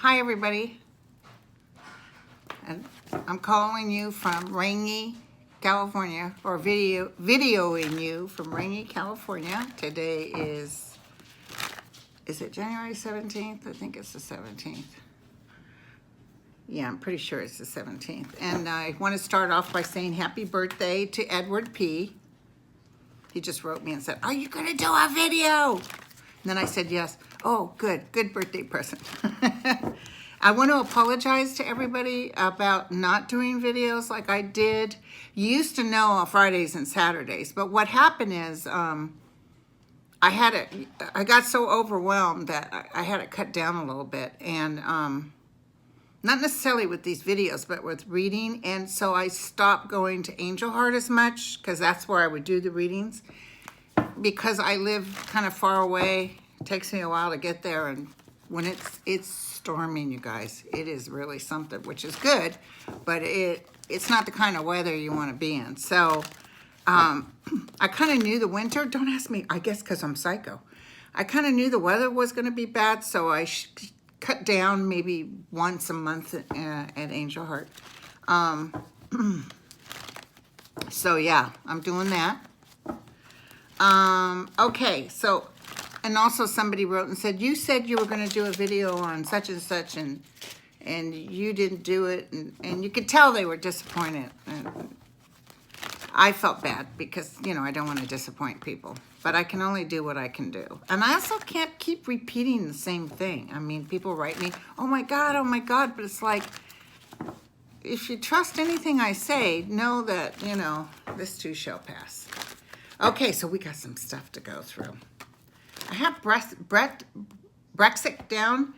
Hi everybody, and I'm calling you from Rainy, California, or videoing you from Rainy, California. Today is it January 17th? I think it's the 17th. Yeah, I'm pretty sure it's the 17th. And I want to start off by saying happy birthday to Edward P. He just wrote me and said, "Are you going to do a video?" And then I said yes. Oh, good birthday present. I want to apologize to everybody about not doing videos like I did. You used to know on Fridays and Saturdays, but what happened is I got so overwhelmed that I had to cut down a little bit, and not necessarily with these videos, but with reading. And so I stopped going to Angel Heart as much, because that's where I would do the readings. Because I live kind of far away, it takes me a while to get there, and when it's storming, you guys, it is really something, which is good, but it's not the kind of weather you want to be in. So I kind of knew the winter. Don't ask me, I guess because I'm psycho. I kind of knew the weather was going to be bad, so I cut down maybe once a month at Angel Heart. So yeah, I'm doing that. Okay, so, and also somebody wrote and said, you said you were going to do a video on such and such, and you didn't do it, and you could tell they were disappointed. And I felt bad because, you know, I don't want to disappoint people, but I can only do what I can do. And I also can't keep repeating the same thing. I mean, people write me, oh my God, but it's like, if you trust anything I say, know that, you know, this too shall pass. Okay, so we got some stuff to go through. I have Brexit down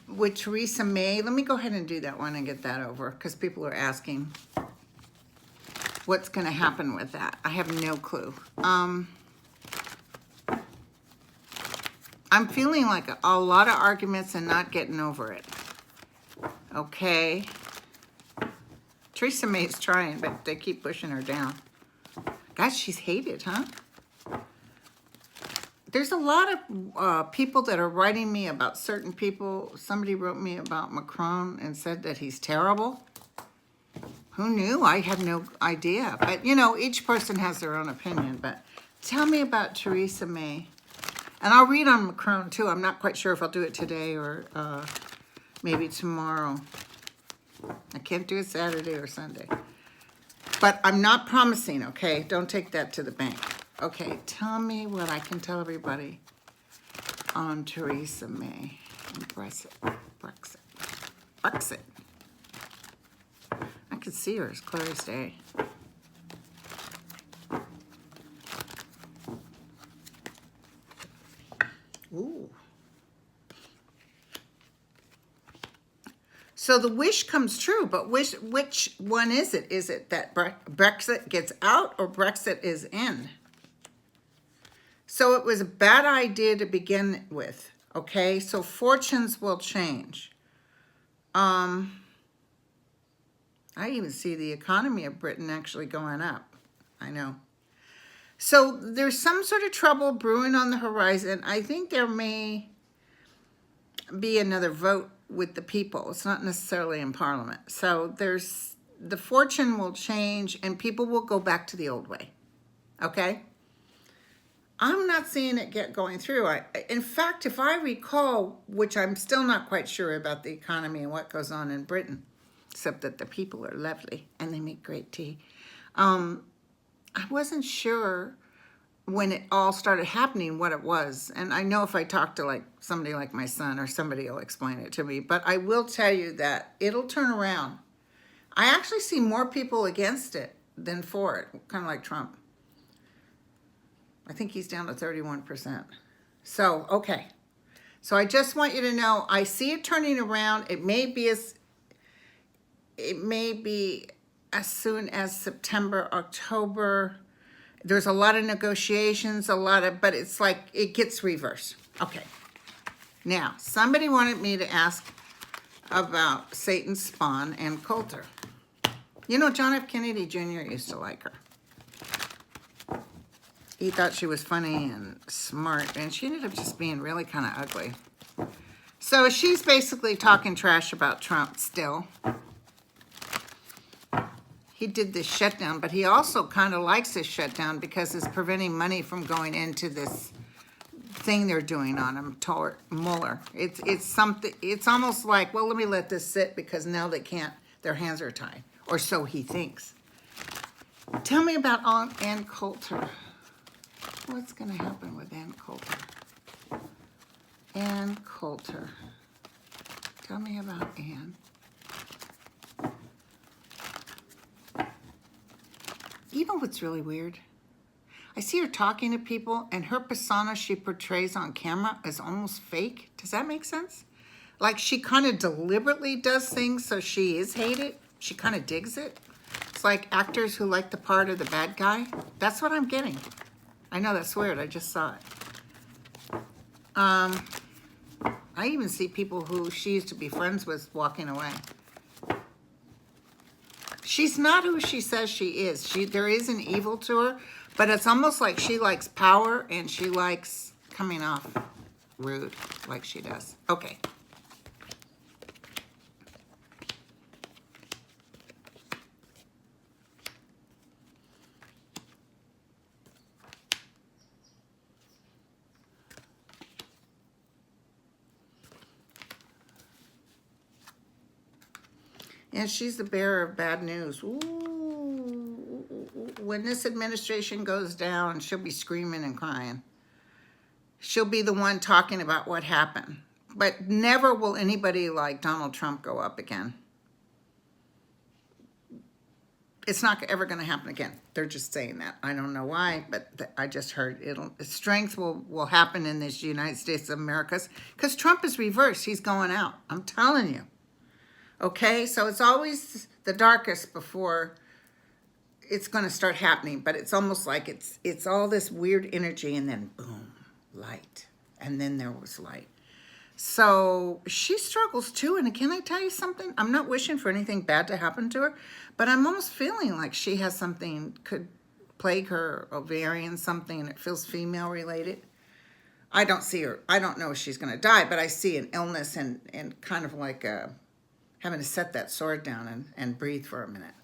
with Theresa May. Let me go ahead and do that one and get that over, because people are asking what's going to happen with that. I have no clue. I'm feeling like a lot of arguments and not getting over it. Okay. Theresa May is trying, but they keep pushing her down. Gosh, she's hated, huh? There's a lot of people that are writing me about certain people. Somebody wrote me about Macron and said that he's terrible. Who knew? I had no idea. But, you know, each person has their own opinion. But tell me about Theresa May. And I'll read on Macron, too. I'm not quite sure if I'll do it today or maybe tomorrow. I can't do it Saturday or Sunday. But I'm not promising, okay? Don't take that to the bank. Okay, tell me what I can tell everybody on Theresa May and Brexit. I could see her as clear as day. Ooh. So the wish comes true, but which one is it? Is it that Brexit gets out or Brexit is in? So it was a bad idea to begin with, okay? So fortunes will change. I even see the economy of Britain actually going up. I know. So there's some sort of trouble brewing on the horizon. I think there may be another vote with the people. It's not necessarily in Parliament. So the fortune will change and people will go back to the old way. Okay? I'm not seeing it going through. In fact, if I recall, which I'm still not quite sure about the economy and what goes on in Britain, except that the people are lovely and they make great tea. I wasn't sure when it all started happening what it was. And I know if I talk to like somebody like my son or somebody will explain it to me, but I will tell you that it'll turn around. I actually see more people against it than for it, kind of like Trump. I think he's down to 31%. So, okay. So I just want you to know, I see it turning around. It may be as soon as September, October. There's a lot of negotiations, but it's like it gets reversed. Okay. Now, somebody wanted me to ask about Satan's spawn, Ann Coulter. You know, John F. Kennedy Jr. used to like her. He thought she was funny and smart, and she ended up just being really kind of ugly. So she's basically talking trash about Trump still. He did this shutdown, but he also kind of likes this shutdown because it's preventing money from going into this thing they're doing on him, Mueller. It's something. It's almost like, well, let me let this sit because now they can't. Their hands are tied, or so he thinks. Tell me about Ann Coulter. What's going to happen with Ann Coulter? Ann Coulter. Tell me about Ann. You know what's really weird? I see her talking to people, and her persona she portrays on camera is almost fake. Does that make sense? Like she kind of deliberately does things so she is hated. She kind of digs it. It's like actors who like the part of the bad guy. That's what I'm getting. I know that's weird. I just saw it. I even see people who she used to be friends with walking away. She's not who she says she is. There is an evil to her, but it's almost like she likes power and she likes coming off rude like she does. Okay. And she's the bearer of bad news. Ooh, when this administration goes down, she'll be screaming and crying. She'll be the one talking about what happened. But never will anybody like Donald Trump go up again. It's not ever going to happen again. They're just saying that. I don't know why, but I just heard strength will happen in this United States of America because Trump is reversed. He's going out. I'm telling you. Okay, so it's always the darkest before it's going to start happening, but it's almost like it's all this weird energy and then boom, light. And then there was light. So she struggles too, and can I tell you something? I'm not wishing for anything bad to happen to her, but I'm almost feeling like she has something could plague her ovarian, something, and it feels female related. I don't see her. I don't know if she's going to die, but I see an illness and kind of like having to set that sword down and breathe for a minute.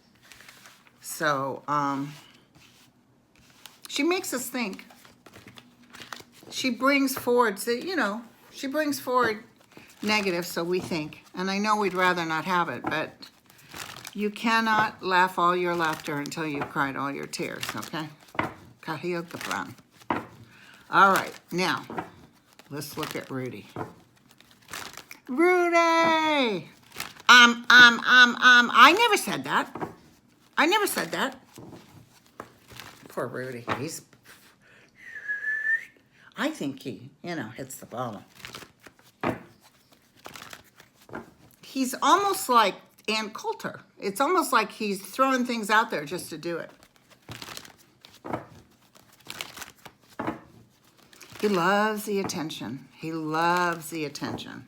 So, she makes us think. She brings forward, she brings forward negative, so we think. And I know we'd rather not have it, but you cannot laugh all your laughter until you've cried all your tears, okay? Kahil Kaplan. All right, now, let's look at Rudy. Rudy! I never said that. I never said that. Poor Rudy. I think he, hits the bottom. He's almost like Ann Coulter. It's almost like he's throwing things out there just to do it. He loves the attention. He loves the attention.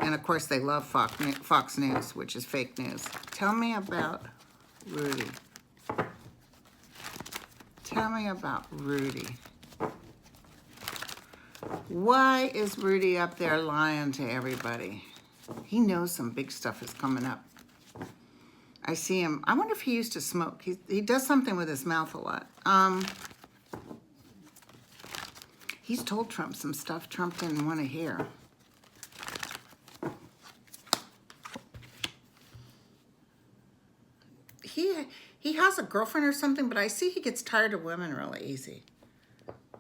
And of course, they love Fox News, which is fake news. Tell me about Rudy. Tell me about Rudy. Why is Rudy up there lying to everybody? He knows some big stuff is coming up. I see him. I wonder if he used to smoke. He does something with his mouth a lot. He's told Trump some stuff Trump didn't want to hear. He has a girlfriend or something, but I see he gets tired of women really easy.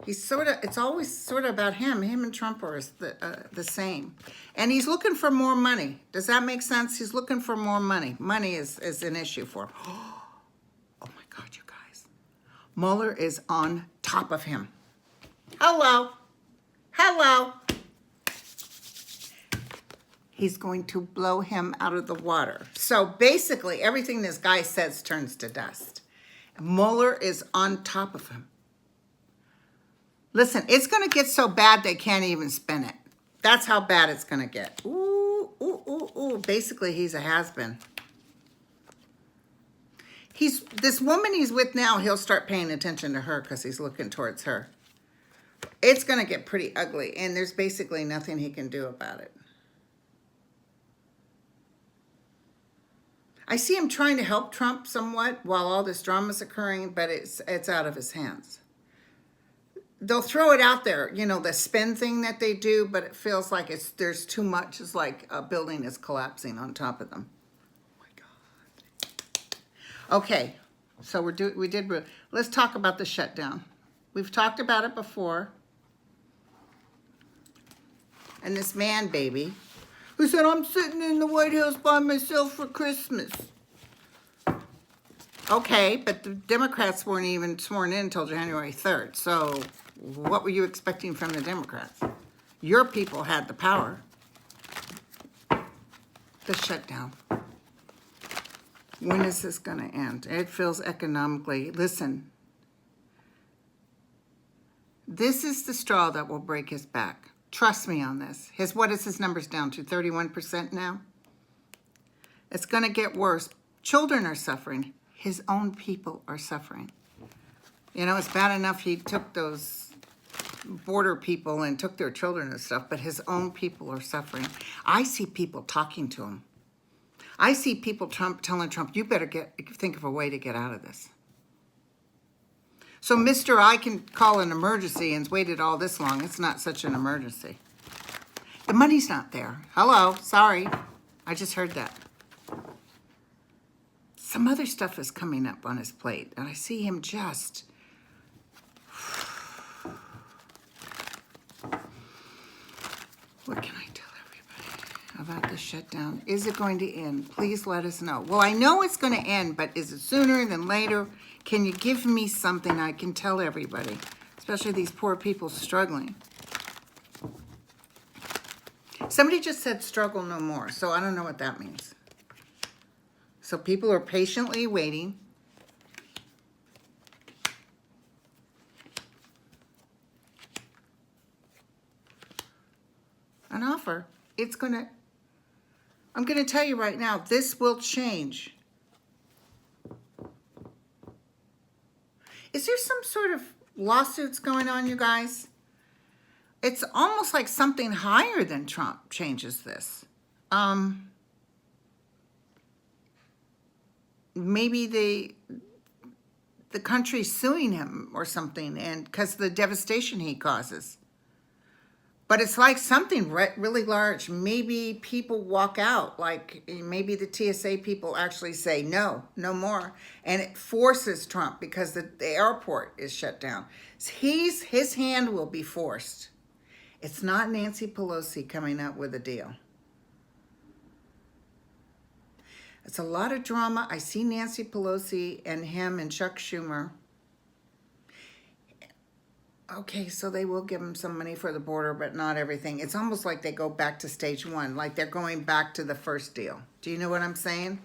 It's always sort of about him. Him and Trump are the same. And he's looking for more money. Does that make sense? He's looking for more money. Money is an issue for him. Oh my God, you guys. Mueller is on top of him. Hello. Hello. He's going to blow him out of the water. So basically, everything this guy says turns to dust. Mueller is on top of him. Listen, it's going to get so bad they can't even spin it. That's how bad it's going to get. Ooh, ooh, ooh, ooh. Basically, he's a has-been. This woman he's with now, he'll start paying attention to her because he's looking towards her. It's going to get pretty ugly, and there's basically nothing he can do about it. I see him trying to help Trump somewhat while all this drama is occurring, but it's out of his hands. They'll throw it out there, you know, the spin thing that they do, but it feels like there's too much. It's like a building is collapsing on top of them. Oh my God. Okay, so let's talk about the shutdown. We've talked about it before. And this man baby who said, I'm sitting in the White House by myself for Christmas. Okay, but the Democrats weren't even sworn in until January 3rd. So what were you expecting from the Democrats? Your people had the power. The shutdown. When is this going to end? It feels economically. Listen, this is the straw that will break his back. Trust me on this. What is his numbers down to? 31% now? It's going to get worse. Children are suffering. His own people are suffering. You know, it's bad enough he took those border people and took their children and stuff, but his own people are suffering. I see people talking to him. I see people telling Trump, you better think of a way to get out of this. So, Mr. I can call an emergency and waited all this long. It's not such an emergency. The money's not there. Hello, sorry. I just heard that. Some other stuff is coming up on his plate, and I see him just... What can I tell everybody about this shutdown? Is it going to end? Please let us know. Well, I know it's going to end, but is it sooner than later? Can you give me something I can tell everybody, especially these poor people struggling? Somebody just said struggle no more, so I don't know what that means. So people are patiently waiting. An offer. I'm going to tell you right now, this will change. Is there some sort of lawsuits going on, you guys? It's almost like something higher than Trump changes this. Maybe the country's suing him or something, and because of the devastation he causes. But it's like something really large. Maybe people walk out, like maybe the TSA people actually say, no more. And it forces Trump because the airport is shut down. His hand will be forced. It's not Nancy Pelosi coming up with a deal. It's a lot of drama. I see Nancy Pelosi and him and Chuck Schumer. Okay, so they will give them some money for the border, but not everything. It's almost like they go back to stage one, like they're going back to the first deal. Do you know what I'm saying?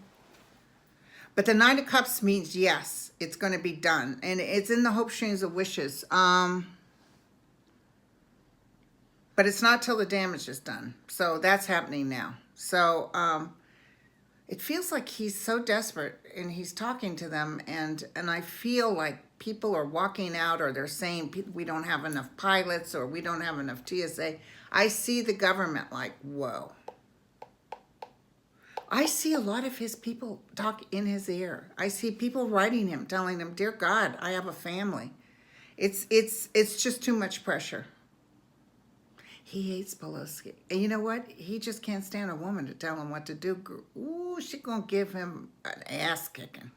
But the Nine of Cups means yes, it's going to be done. And it's in the hope streams of wishes. But it's not till the damage is done. So that's happening now. So it feels like he's so desperate and he's talking to them. And I feel like people are walking out, or they're saying we don't have enough pilots, or we don't have enough TSA. I see the government like, whoa. I see a lot of his people talk in his ear. I see people writing him, telling him, dear God, I have a family. It's just too much pressure. He hates Pelosi. And you know what? He just can't stand a woman to tell him what to do. Ooh, she's going to give him an ass kicking.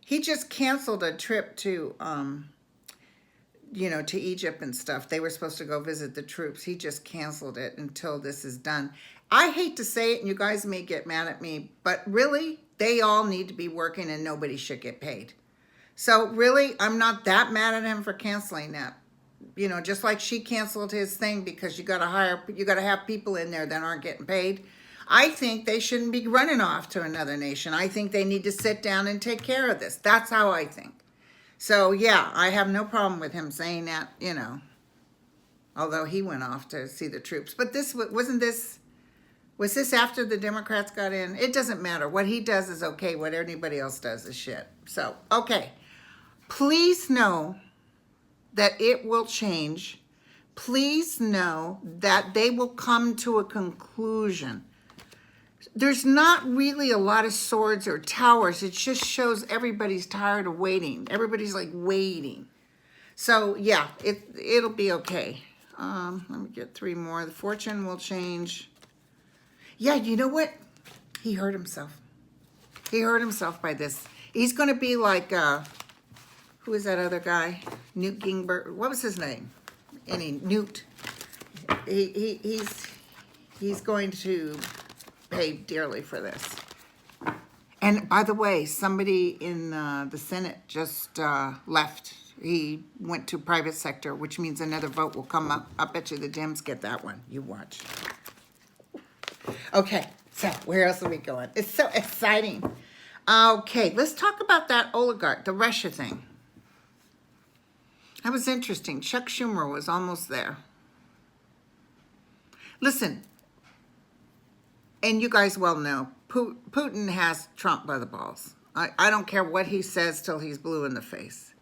He just canceled a trip to, to Egypt and stuff. They were supposed to go visit the troops. He just canceled it until this is done. I hate to say it, and you guys may get mad at me, but really, they all need to be working and nobody should get paid. So really, I'm not that mad at him for canceling that. you know, just like she canceled his thing because you got to have people in there that aren't getting paid. I think they shouldn't be running off to another nation. I think they need to sit down and take care of this. That's how I think. So yeah, I have no problem with him saying that, you know, although he went off to see the troops. But was this after the Democrats got in? It doesn't matter. What he does is okay. What anybody else does is shit. So, okay. Please know that it will change. Please know that they will come to a conclusion. There's not really a lot of swords or towers. It just shows everybody's tired of waiting. Everybody's like waiting. So, yeah, it'll be okay. Let me get 3 more. The fortune will change. Yeah, you know what? He hurt himself. He hurt himself by this. He's going to be like, who is that other guy? Newt Gingrich. What was his name? Newt. He's going to pay dearly for this. And by the way, somebody in the Senate just left. He went to private sector, which means another vote will come up. I bet you the Dems get that one. You watch. Okay, so where else are we going? It's so exciting. Okay, let's talk about that oligarch, the Russia thing. That was interesting. Chuck Schumer was almost there. Listen, and you guys well know, Putin has Trump by the balls. I don't care what he says till he's blue in the face.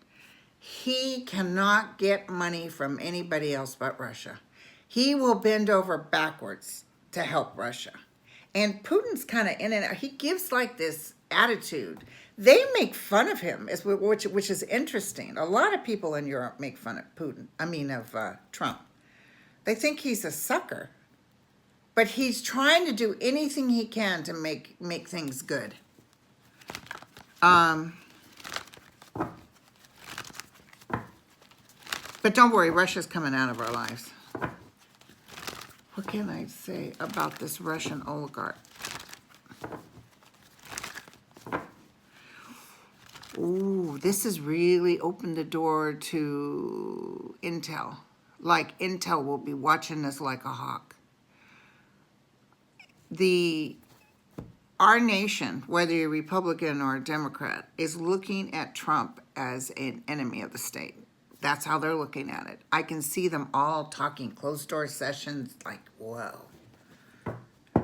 He cannot get money from anybody else but Russia. He will bend over backwards to help Russia. And Putin's kind of in and out. He gives like this attitude. They make fun of him, which is interesting. A lot of people in Europe make fun of Trump. They think he's a sucker. But he's trying to do anything he can to make things good. But don't worry, Russia's coming out of our lives. What can I say about this Russian oligarch? Ooh, this has really opened the door to Intel. Like Intel will be watching this like a hawk. Our nation, whether you're Republican or a Democrat, is looking at Trump as an enemy of the state. That's how they're looking at it. I can see them all talking closed-door sessions like, whoa.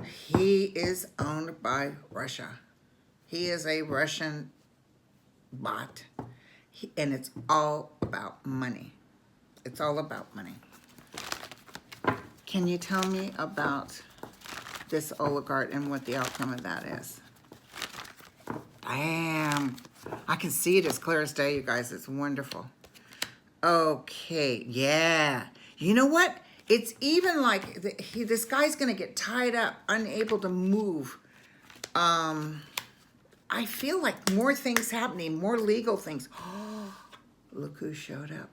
He is owned by Russia. He is a Russian bot. And it's all about money. It's all about money. Can you tell me about this oligarch and what the outcome of that is? Bam. I can see it as clear as day, you guys. It's wonderful. Okay, yeah. You know what? It's even like this guy's going to get tied up, unable to move. I feel like more things happening, more legal things. Oh, look who showed up.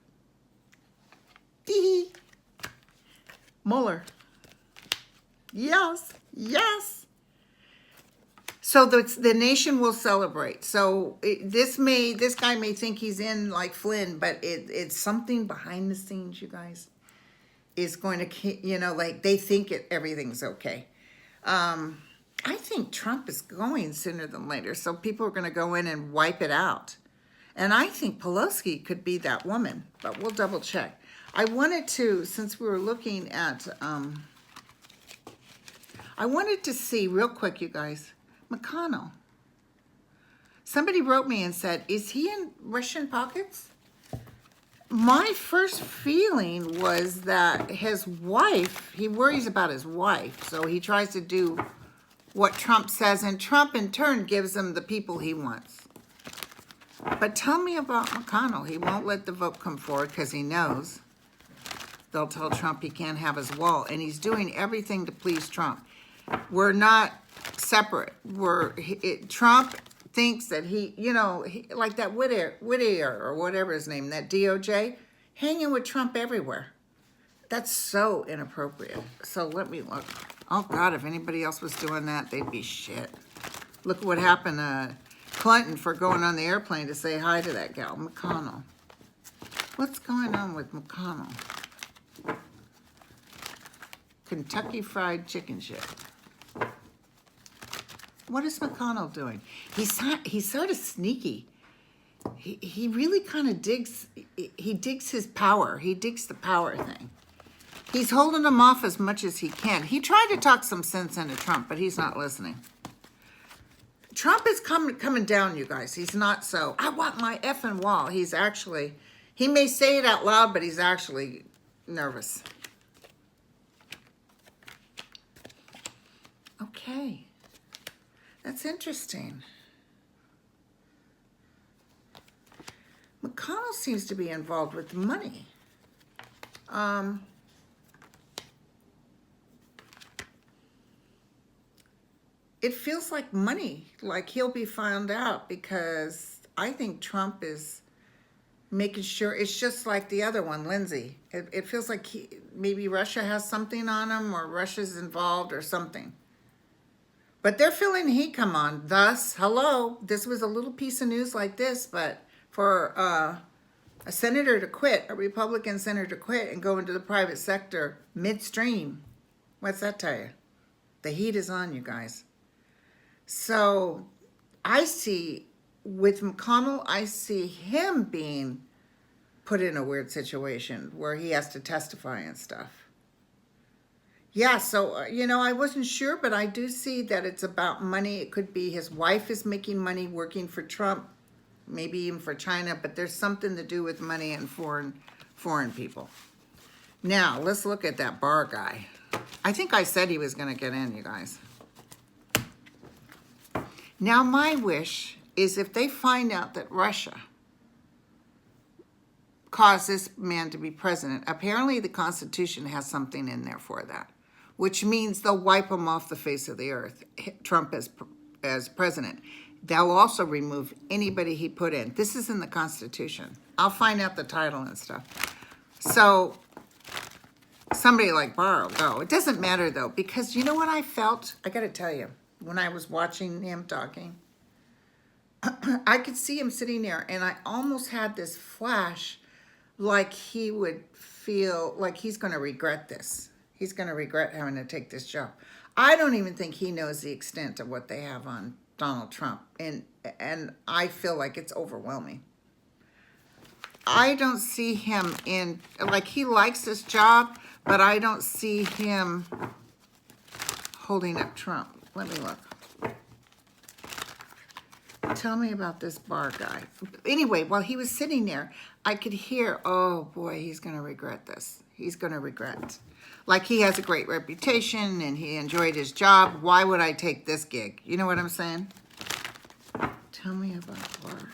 Tee-hee. Mueller. Yes, yes. So the nation will celebrate. So this guy may think he's in like Flynn, but it's something behind the scenes, you guys, is going to, you know, like they think everything's okay. I think Trump is going sooner than later. So people are going to go in and wipe it out. And I think Pelosi could be that woman, but we'll double check. I wanted to, since we were looking at, I wanted to see real quick, you guys, McConnell. Somebody wrote me and said, is he in Russian pockets? My first feeling was that his wife, he worries about his wife, so he tries to do what Trump says, and Trump in turn gives him the people he wants. But tell me about McConnell. He won't let the vote come forward because he knows they'll tell Trump he can't have his wall, and he's doing everything to please Trump. We're not separate. Trump thinks that like that Whittier or whatever his name, that DOJ, hanging with Trump everywhere. That's so inappropriate. So let me look. Oh God, if anybody else was doing that, they'd be shit. Look what happened to Clinton for going on the airplane to say hi to that gal, McConnell. What's going on with McConnell? Kentucky Fried Chicken shit. What is McConnell doing? He's sort of sneaky. He really kind of digs, he digs his power. He digs the power thing. He's holding him off as much as he can. He tried to talk some sense into Trump, but he's not listening. Trump is coming down, you guys. He's not so, I want my effing wall. He's actually, he may say it out loud, but he's actually nervous. Okay. That's interesting. McConnell seems to be involved with money. It feels like money, like he'll be found out, because I think Trump is making sure. It's just like the other one, Lindsay. It feels like maybe Russia has something on him, or Russia's involved or something. But they're feeling heat come on. Thus, hello, this was a little piece of news like this, but for a senator to quit, a Republican senator to quit and go into the private sector midstream, what's that tell you? The heat is on, you guys. So I see, with McConnell, I see him being put in a weird situation where he has to testify and stuff. Yeah, so, I wasn't sure, but I do see that it's about money. It could be his wife is making money working for Trump, maybe even for China, but there's something to do with money and foreign people. Now, let's look at that Barr guy. I think I said he was going to get in, you guys. Now, my wish is if they find out that Russia caused this man to be president, apparently the Constitution has something in there for that, which means they'll wipe him off the face of the earth, Trump as president. They'll also remove anybody he put in. This is in the Constitution. I'll find out the title and stuff. So somebody like Barr will go. It doesn't matter, though, because you know what I felt? I got to tell you, when I was watching him talking, I could see him sitting there, and I almost had this flash like he would feel like he's going to regret this. He's going to regret having to take this job. I don't even think he knows the extent of what they have on Donald Trump, and I feel like it's overwhelming. I don't see him in, like, he likes this job, but I don't see him holding up Trump. Let me look. Tell me about this Barr guy. Anyway, while he was sitting there, I could hear, oh boy, he's going to regret this. He's going to regret. Like, he has a great reputation and he enjoyed his job. Why would I take this gig? You know what I'm saying? Tell me about Barr.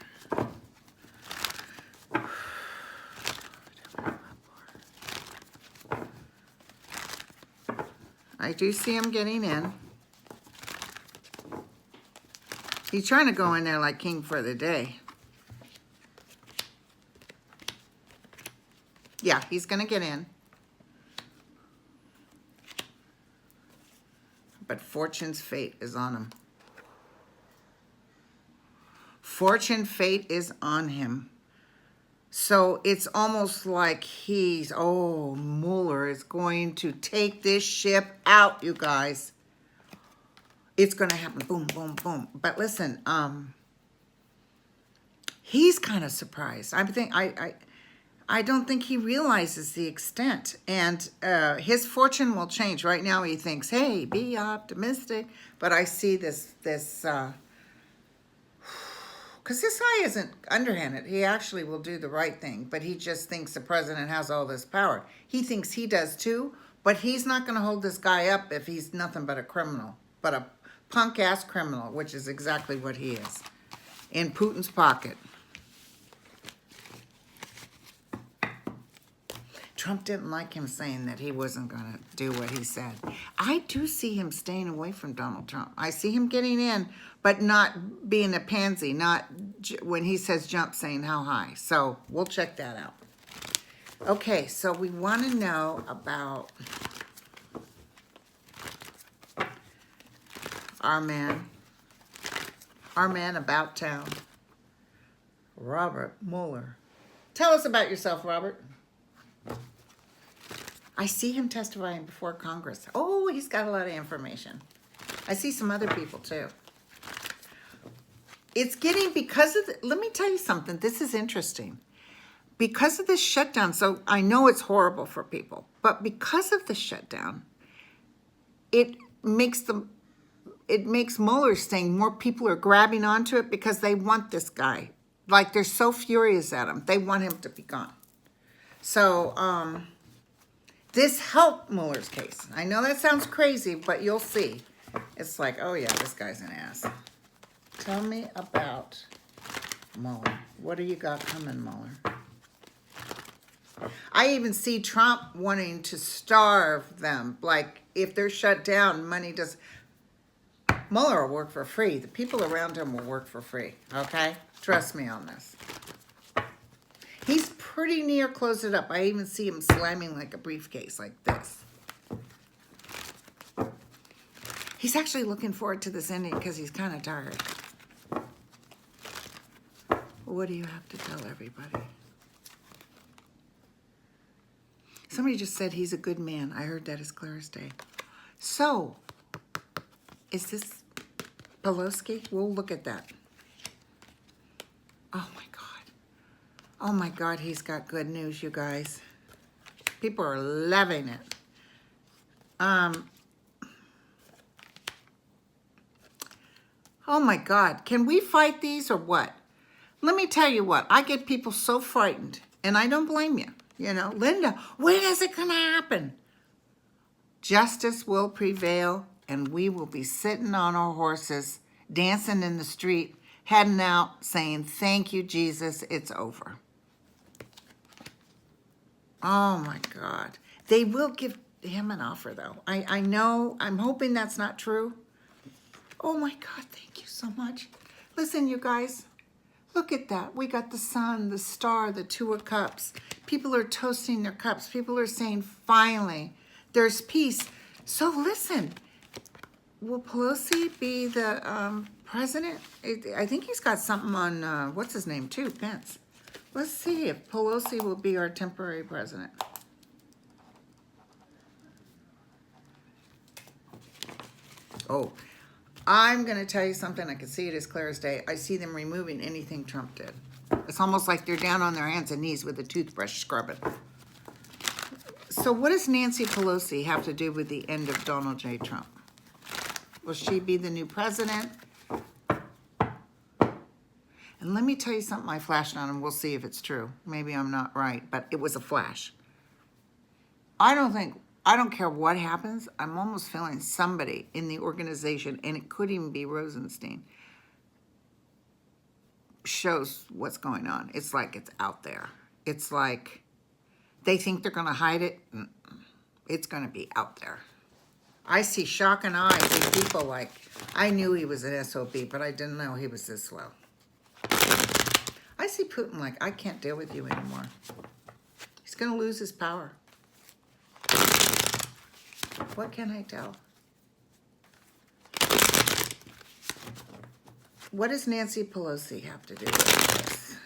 I do see him getting in. He's trying to go in there like king for the day. Yeah, he's going to get in. But fortune's fate is on him. Fortune, fate is on him. So it's almost like Mueller is going to take this ship out, you guys. It's going to happen. Boom, boom, boom. But listen, he's kind of surprised. I don't think he realizes the extent. And his fortune will change. Right now he thinks, hey, be optimistic. But I see this because this guy isn't underhanded. He actually will do the right thing. But he just thinks the president has all this power. He thinks he does too. But he's not going to hold this guy up if he's nothing but a criminal. But a punk-ass criminal, which is exactly what he is, in Putin's pocket. Trump didn't like him saying that he wasn't going to do what he said. I do see him staying away from Donald Trump. I see him getting in, but not being a pansy, not when he says jump, saying how high. So we'll check that out. Okay, so we want to know about our man about town, Robert Mueller. Tell us about yourself, Robert. I see him testifying before Congress. Oh, he's got a lot of information. I see some other people too. It's getting, because of, let me tell you something. This is interesting. Because of this shutdown, so I know it's horrible for people, but because of the shutdown, it makes Mueller saying more people are grabbing onto it because they want this guy. Like, they're so furious at him. They want him to be gone. So, this helped Mueller's case. I know that sounds crazy, but you'll see. It's like, oh yeah, this guy's an ass. Tell me about Mueller. What do you got coming, Mueller? I even see Trump wanting to starve them. Like, if they're shut down, money does... Mueller will work for free. The people around him will work for free, okay? Trust me on this. He's pretty near close it up. I even see him slamming like a briefcase like this. He's actually looking forward to this ending because he's kind of tired. What do you have to tell everybody? Somebody just said he's a good man. I heard that as clear as day. So, is this Pelosi? We'll look at that. Oh my God. Oh my God, he's got good news, you guys. People are loving it. Oh my God, can we fight these or what? Let me tell you what, I get people so frightened, and I don't blame you. You know, Linda, when is it going to happen? Justice will prevail, and we will be sitting on our horses, dancing in the street, heading out, saying, thank you, Jesus, it's over. Oh, my God. They will give him an offer, though. I know, I'm hoping that's not true. Oh, my God, thank you so much. Listen, you guys. Look at that. We got the sun, the star, the two of cups. People are toasting their cups. People are saying, finally, there's peace. So listen, will Pelosi be the president? I think he's got something on, what's his name too, Pence. Let's see if Pelosi will be our temporary president. Oh, I'm going to tell you something. I can see it as clear as day. I see them removing anything Trump did. It's almost like they're down on their hands and knees with a toothbrush scrubbing. So what does Nancy Pelosi have to do with the end of Donald J. Trump? Will she be the new president? And let me tell you something I flashed on, and we'll see if it's true. Maybe I'm not right, but it was a flash. I don't care what happens. I'm almost feeling somebody in the organization, and it could even be Rosenstein, shows what's going on. It's like it's out there. It's like they think they're going to hide it. It's going to be out there. I see shock and awe. I see people like, I knew he was an SOB, but I didn't know he was this slow. I see Putin like, I can't deal with you anymore. He's going to lose his power. What can I tell? What does Nancy Pelosi have to do with this?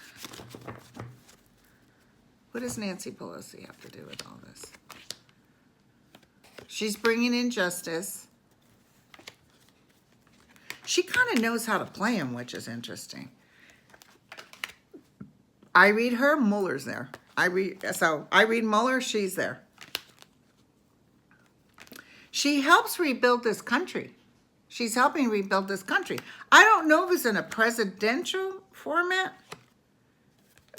What does Nancy Pelosi have to do with all this? She's bringing in justice. She kind of knows how to play him, which is interesting. I read her, Mueller's there. I read Mueller, she's there. She helps rebuild this country. She's helping rebuild this country. I don't know if it's in a presidential format,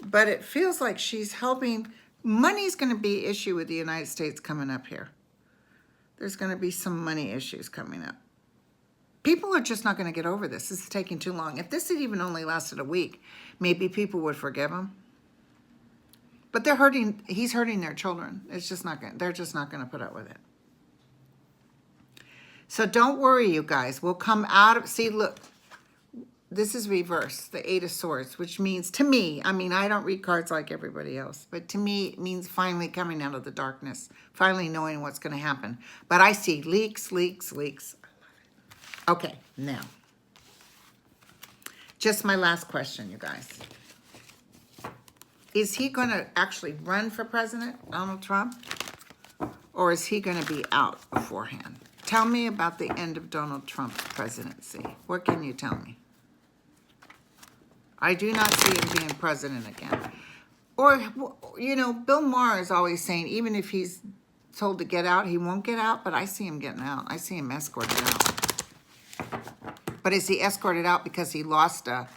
but it feels like she's helping. Money's going to be an issue with the United States coming up here. There's going to be some money issues coming up. People are just not going to get over this. This is taking too long. If this had even only lasted a week, maybe people would forgive him. But he's hurting their children. They're just not going to put up with it. So don't worry, you guys. We'll come out of, see, look, this is reverse, the Eight of Swords, which means, to me, I mean, I don't read cards like everybody else, but to me, it means finally coming out of the darkness, finally knowing what's going to happen. But I see leaks, leaks, leaks. Okay, now, just my last question, you guys. Is he going to actually run for president, Donald Trump? Or is he going to be out beforehand? Tell me about the end of Donald Trump's presidency. What can you tell me? I do not see him being president again. Or, you know, Bill Maher is always saying, even if he's told to get out, he won't get out, but I see him getting out. I see him escorted out. But is he escorted out because he lost a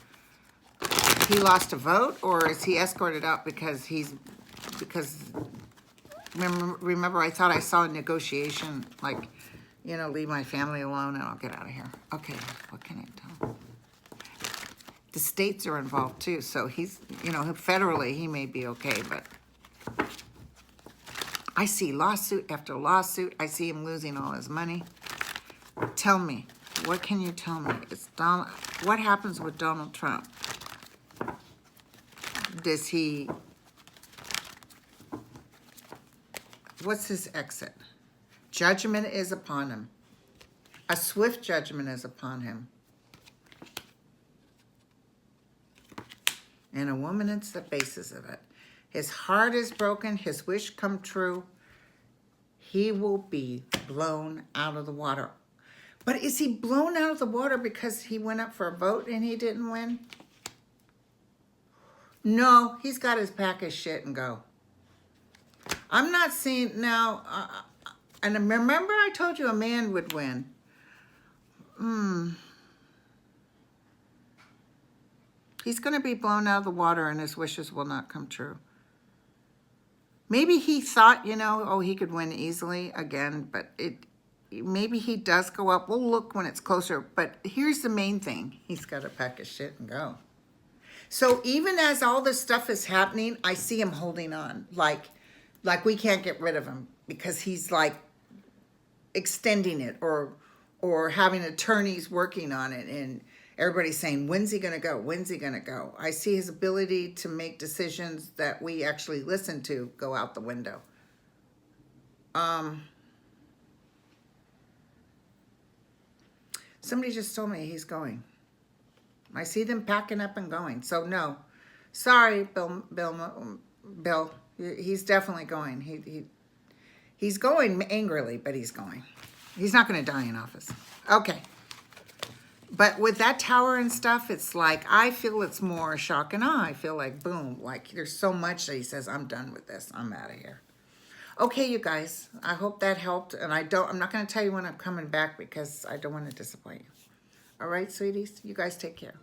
vote, or is he escorted out because remember I thought I saw a negotiation, like, you know, leave my family alone and I'll get out of here. Okay, what can I tell? The states are involved too, so he's, you know, federally he may be okay, but I see lawsuit after lawsuit. I see him losing all his money. Tell me, what can you tell me? What happens with Donald Trump? What's his exit? Judgment is upon him. A swift judgment is upon him. And a woman is the basis of it. His heart is broken, his wish come true. He will be blown out of the water. But is he blown out of the water because he went up for a vote and he didn't win? No, he's got his pack his shit and go. I'm not seeing now, and remember I told you a man would win. He's going to be blown out of the water and his wishes will not come true. Maybe he thought, you know, oh, he could win easily again, but maybe he does go up. We'll look when it's closer. But here's the main thing. He's got to pack his shit and go. So even as all this stuff is happening, I see him holding on. Like we can't get rid of him because he's like extending it or having attorneys working on it. And everybody's saying, when's he going to go? When's he going to go? I see his ability to make decisions that we actually listen to go out the window. Somebody just told me he's going. I see them packing up and going. So no, sorry, Bill. He's definitely going. He's going angrily, but he's going. He's not going to die in office. Okay. But with that tower and stuff, it's like, I feel it's more shock and awe. I feel like, boom, like there's so much that he says, I'm done with this. I'm out of here. Okay, you guys, I hope that helped. And I'm not going to tell you when I'm coming back because I don't want to disappoint you. All right, sweeties, you guys take care.